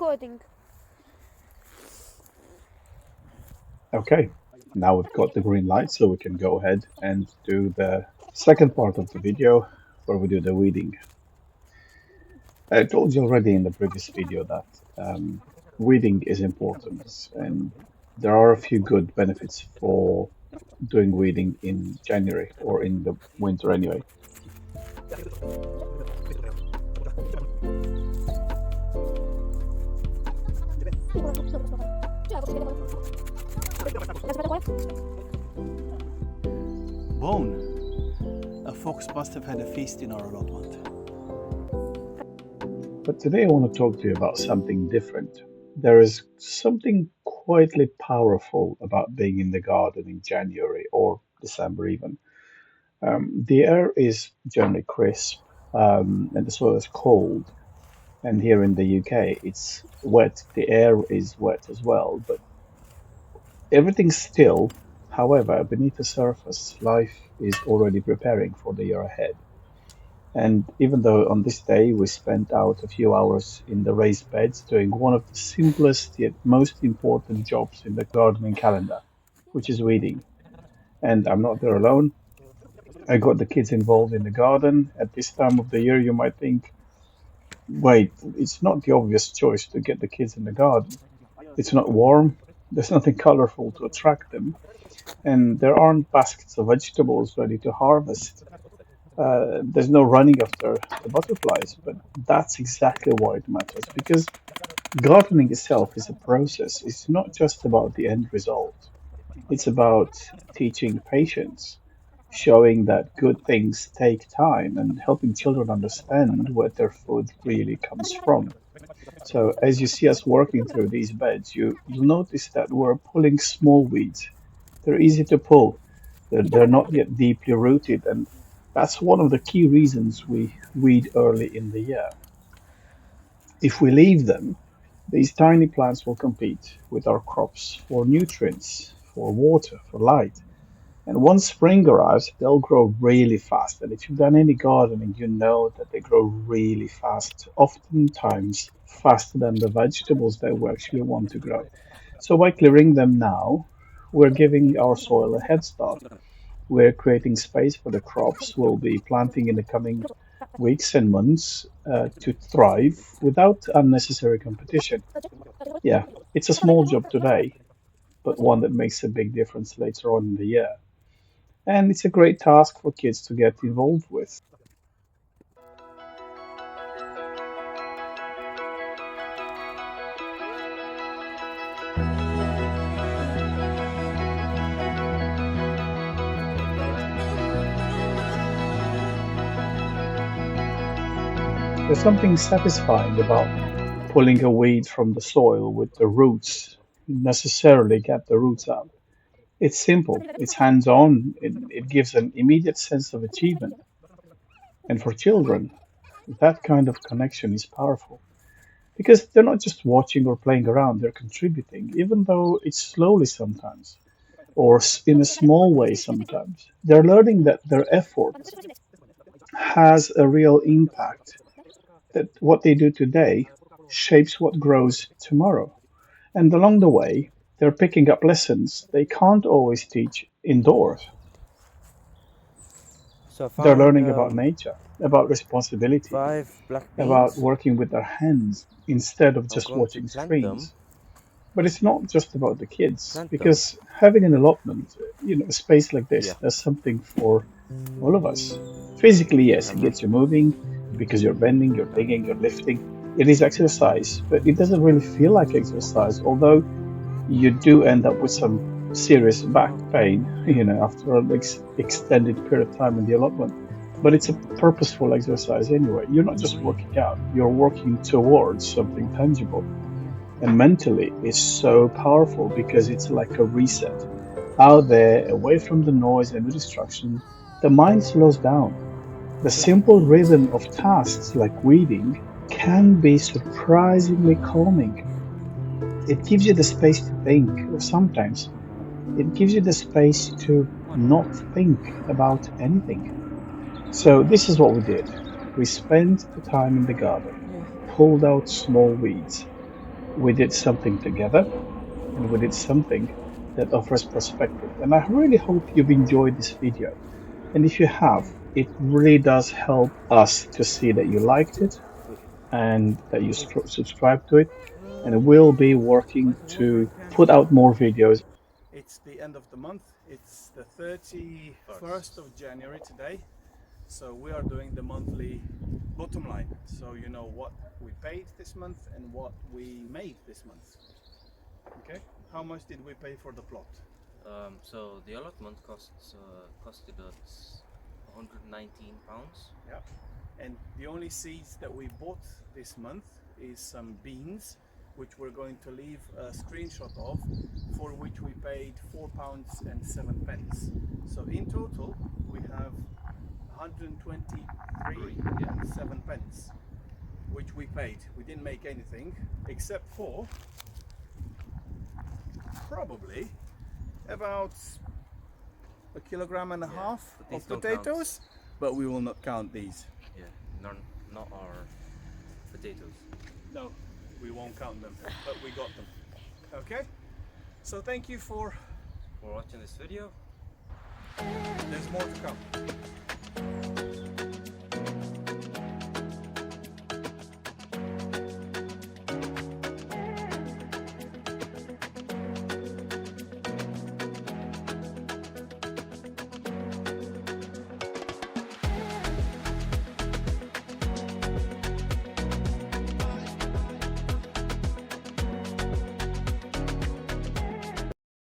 recording. Okay, now we've got the green light, so we can go ahead and do the second part of the video where we do the weeding. I told you already in the previous video that weeding is important, and there are a few good benefits for doing weeding in January or in the winter anyway. Bone. A fox must have had a feast in our allotment. But today I want to talk to you about something different. There is something quietly powerful about being in the garden in January or December even. The air is generally crisp, and the soil is cold. And here in the UK, it's wet. The air is wet as well, but everything's still. However, beneath the surface, life is already preparing for the year ahead. And even though on this day we spent out a few hours in the raised beds doing one of the simplest yet most important jobs in the gardening calendar, which is weeding. And I'm not there alone. I got the kids involved in the garden. At this time of the year, you might think, wait, it's not the obvious choice to get the kids in the garden. It's not warm, there's nothing colorful to attract them, and there aren't baskets of vegetables ready to harvest. There's no running after the butterflies, but that's exactly why it matters because gardening itself is a process. It's not just about the end result, it's about teaching patience, showing that good things take time, and helping children understand where their food really comes from. So as you see us working through these beds, you'll notice that we're pulling small weeds. They're easy to pull. They're not yet deeply rooted, and that's one of the key reasons we weed early in the year. If we leave them, these tiny plants will compete with our crops for nutrients, for water, for light. And once spring arrives, they'll grow really fast. And if you've done any gardening, you know that they grow really fast, oftentimes faster than the vegetables that we actually want to grow. So by clearing them now, we're giving our soil a head start. We're creating space for the crops we'll be planting in the coming weeks and months to thrive without unnecessary competition. Yeah, it's a small job today, but one that makes a big difference later on in the year. And it's a great task for kids to get involved with. There's something satisfying about pulling a weed from the soil with the roots. You necessarily get the roots out. It's simple, it's hands on, it gives an immediate sense of achievement. And for children, that kind of connection is powerful because they're not just watching or playing around, they're contributing, even though it's slowly sometimes or in a small way sometimes. They're learning that their effort has a real impact, that what they do today shapes what grows tomorrow. And along the way, they're picking up lessons they can't always teach indoors. So I They're found learning about nature, about responsibility, 5 black beans. about working with their hands instead of I'm just going to watching plant them. screens. But it's not just about the kids, Plant them. because having an allotment, a space like this, Yeah. does something for all of us. Physically, yes, it Uh-huh. gets you moving because you're bending, you're digging, you're lifting. It is exercise, but it doesn't really feel like exercise, although you do end up with some serious back pain, after an extended period of time in the allotment. But it's a purposeful exercise anyway. You're not just working out, you're working towards something tangible. And mentally, it's so powerful because it's like a reset. Out there, away from the noise and the distraction, the mind slows down. The Black simple beans. rhythm of tasks like weeding can be surprisingly calming. It gives you the space to think, or sometimes it gives you the space to not think about anything. So, this is what we did. We spent the time in the garden, pulled out small weeds, We did something together, and we did something that offers perspective. And I really hope you've enjoyed this video. And if you have, it really does help us to see that you liked it and that you subscribe to it. And we'll be working Light the to watering can. put out more videos. It's the end of the month. It's the 31st of January today. So we are doing the monthly bottom line. So you know what we paid this month and what we made this month. Okay? How much did we pay for the plot? So the allotment costed us 119 pounds. Yeah. And the only seeds that we bought this month is some beans, which we're going to leave a screenshot of, for which we paid £4.07. So in total, we have 123.07, which we paid. We didn't make anything except for probably about a kilogram and a half but these of don't potatoes, but we will not count these. Yeah, not our potatoes. No, we won't count them, but we got them. Okay? So thank you for... For watching this video. There's more to come.